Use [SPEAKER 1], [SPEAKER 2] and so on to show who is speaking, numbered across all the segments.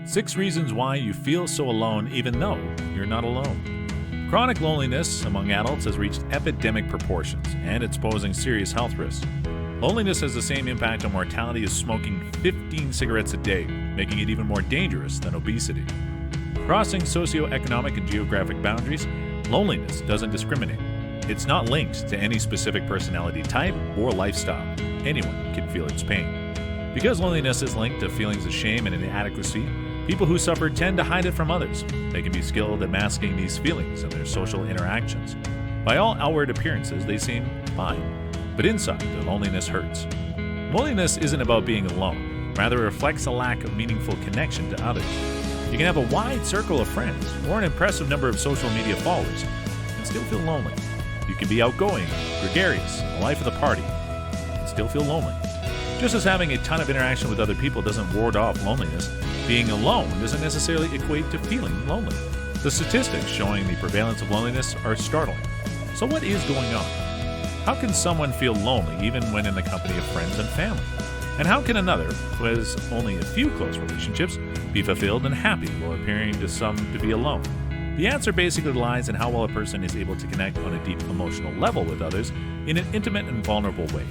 [SPEAKER 1] 6 reasons why you feel so alone even though you're not alone. Chronic loneliness among adults has reached epidemic proportions, and it's posing serious health risks. Loneliness has the same impact on mortality as smoking 15 cigarettes a day, making it even more dangerous than obesity. Crossing socioeconomic and geographic boundaries, loneliness doesn't discriminate. It's not linked to any specific personality type or lifestyle. Anyone can feel its pain. Because loneliness is linked to feelings of shame and inadequacy, people who suffer tend to hide it from others. They can be skilled at masking these feelings in their social interactions. By all outward appearances, they seem fine, but inside, their loneliness hurts. Loneliness isn't about being alone. Rather, it reflects a lack of meaningful connection to others. You can have a wide circle of friends or an impressive number of social media followers and still feel lonely. You can be outgoing, gregarious, the life of the party, and still feel lonely. Just as having a ton of interaction with other people doesn't ward off loneliness, being alone doesn't necessarily equate to feeling lonely. The statistics showing the prevalence of loneliness are startling. So what is going on? How can someone feel lonely even when in the company of friends and family? And how can another, who has only a few close relationships, be fulfilled and happy while appearing to some to be alone? The answer basically lies in how well a person is able to connect on a deep emotional level with others in an intimate and vulnerable way.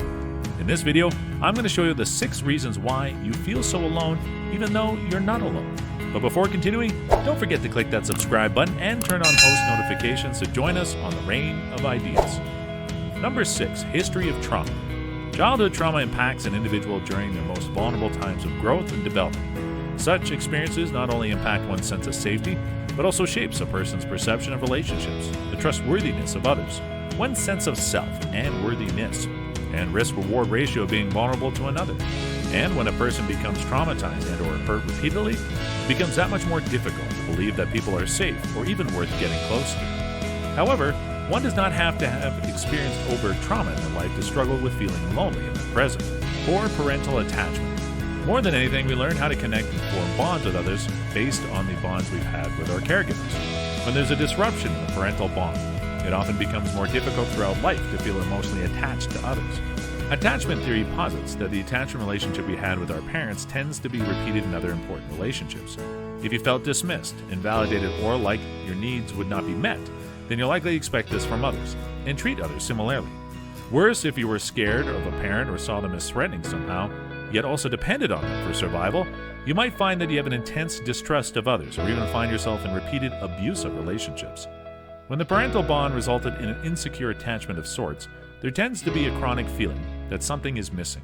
[SPEAKER 1] In this video, I'm going to show you the 6 reasons why you feel so alone even though you're not alone. But before continuing, don't forget to click that subscribe button and turn on post notifications to join us on the reign of ideas. Number 6. History of trauma. Childhood trauma impacts an individual during their most vulnerable times of growth and development. Such experiences not only impact one's sense of safety, but also shapes a person's perception of relationships, the trustworthiness of others, one's sense of self and worthiness, and risk-reward ratio of being vulnerable to another. And when a person becomes traumatized and or hurt repeatedly, it becomes that much more difficult to believe that people are safe or even worth getting close to. However, one does not have to have experienced overt trauma in their life to struggle with feeling lonely in the present, or parental attachment. More than anything, we learn how to connect and form bonds with others based on the bonds we've had with our caregivers. When there's a disruption in the parental bond, it often becomes more difficult throughout life to feel emotionally attached to others. Attachment theory posits that the attachment relationship we had with our parents tends to be repeated in other important relationships. If you felt dismissed, invalidated, or like your needs would not be met, then you'll likely expect this from others, and treat others similarly. Worse, if you were scared of a parent or saw them as threatening somehow, yet also depended on them for survival, you might find that you have an intense distrust of others, or even find yourself in repeated abusive relationships. When the parental bond resulted in an insecure attachment of sorts, there tends to be a chronic feeling that something is missing.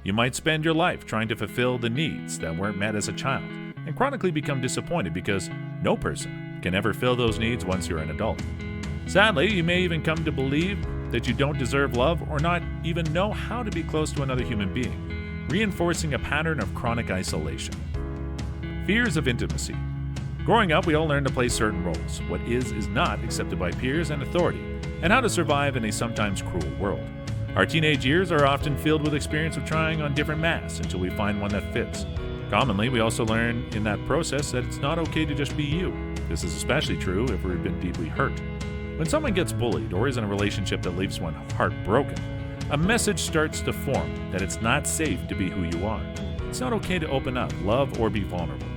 [SPEAKER 1] You might spend your life trying to fulfill the needs that weren't met as a child, and chronically become disappointed because no person can ever fill those needs once you're an adult. Sadly, you may even come to believe that you don't deserve love or not even know how to be close to another human being, reinforcing a pattern of chronic isolation. Fears of intimacy. Growing up, we all learn to play certain roles, what is not accepted by peers and authority, and how to survive in a sometimes cruel world. Our teenage years are often filled with experience of trying on different masks until we find one that fits. Commonly, we also learn in that process that it's not okay to just be you. This is especially true if we've been deeply hurt. When someone gets bullied or is in a relationship that leaves one heartbroken, a message starts to form that it's not safe to be who you are. It's not okay to open up, love, or be vulnerable.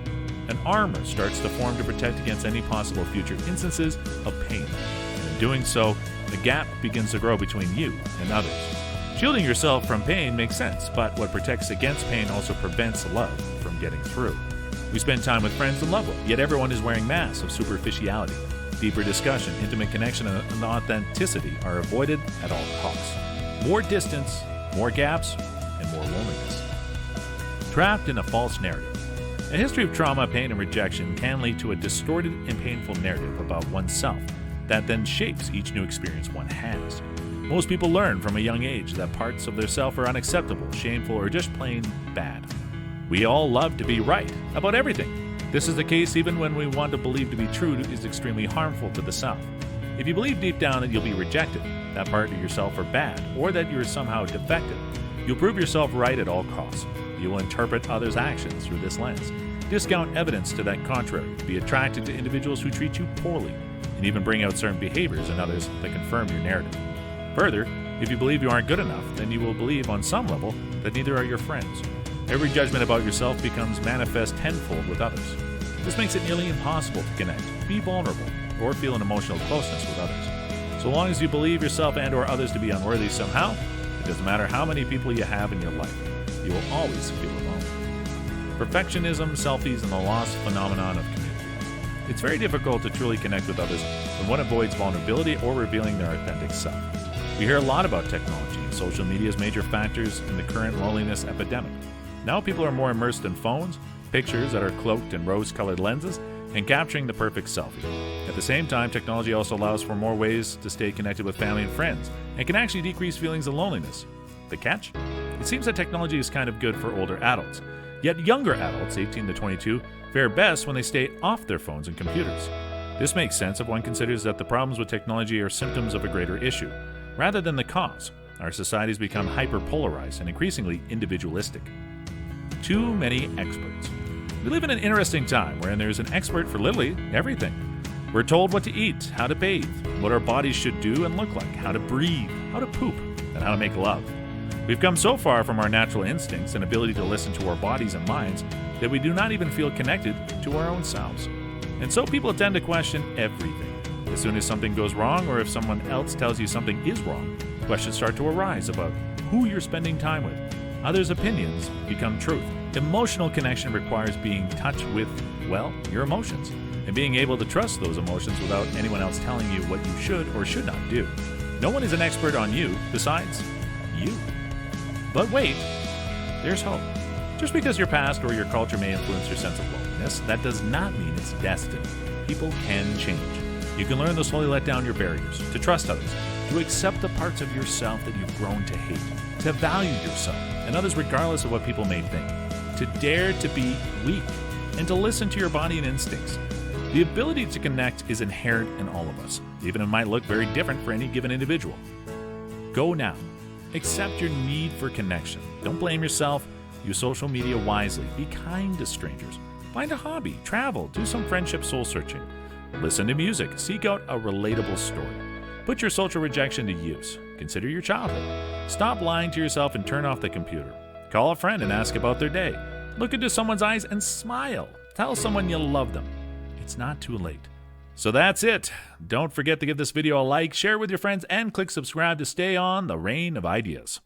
[SPEAKER 1] An armor starts to form to protect against any possible future instances of pain. And in doing so, the gap begins to grow between you and others. Shielding yourself from pain makes sense, but what protects against pain also prevents love from getting through. We spend time with friends and loved ones, yet everyone is wearing masks of superficiality. Deeper discussion, intimate connection, and authenticity are avoided at all costs. More distance, more gaps, and more loneliness. Trapped in a false narrative. A history of trauma, pain, and rejection can lead to a distorted and painful narrative about oneself that then shapes each new experience one has. Most people learn from a young age that parts of their self are unacceptable, shameful, or just plain bad. We all love to be right about everything. This is the case even when we want to believe to be true is extremely harmful to the self. If you believe deep down that you'll be rejected, that part of yourself are bad, or that you're somehow defective, you'll prove yourself right at all costs. You will interpret others' actions through this lens, discount evidence to that contrary, be attracted to individuals who treat you poorly, and even bring out certain behaviors in others that confirm your narrative. Further, if you believe you aren't good enough, then you will believe on some level that neither are your friends. Every judgment about yourself becomes manifest tenfold with others. This makes it nearly impossible to connect, be vulnerable, or feel an emotional closeness with others. So long as you believe yourself and/or others to be unworthy somehow, it doesn't matter how many people you have in your life, you will always feel alone. Perfectionism, selfies, and the lost phenomenon of community. It's very difficult to truly connect with others when one avoids vulnerability or revealing their authentic self. We hear a lot about technology and social media as major factors in the current loneliness epidemic. Now people are more immersed in phones, pictures that are cloaked in rose-colored lenses, and capturing the perfect selfie. At the same time, technology also allows for more ways to stay connected with family and friends, and can actually decrease feelings of loneliness. The catch? It seems that technology is kind of good for older adults. Yet younger adults, 18 to 22, fare best when they stay off their phones and computers. This makes sense if one considers that the problems with technology are symptoms of a greater issue, rather than the cause. Our societies become hyper-polarized and increasingly individualistic. Too many experts. We live in an interesting time wherein there is an expert for literally everything. We're told what to eat, how to bathe, what our bodies should do and look like, how to breathe, how to poop, and how to make love. We've come so far from our natural instincts and ability to listen to our bodies and minds that we do not even feel connected to our own selves. And so people tend to question everything. As soon as something goes wrong, or if someone else tells you something is wrong, questions start to arise about who you're spending time with. Others' opinions become truth. Emotional connection requires being in touch with, well, your emotions, and being able to trust those emotions without anyone else telling you what you should or should not do. No one is an expert on you besides you. But wait, there's hope. Just because your past or your culture may influence your sense of loneliness, that does not mean it's destined. People can change. You can learn to slowly let down your barriers, to trust others, to accept the parts of yourself that you've grown to hate, to value yourself and others regardless of what people may think, to dare to be weak, and to listen to your body and instincts. The ability to connect is inherent in all of us, even if it might look very different for any given individual. Go now. Accept your need for connection. Don't blame yourself. Use social media wisely. Be kind to strangers. Find a hobby. Travel. Do some friendship soul searching. Listen to music. Seek out a relatable story. Put your social rejection to use. Consider your childhood. Stop lying to yourself and turn off the computer. Call a friend and ask about their day. Look into someone's eyes and smile. Tell someone you love them. It's not too late. So that's it. Don't forget to give this video a like, share it with your friends, and click subscribe to stay on the reign of ideas.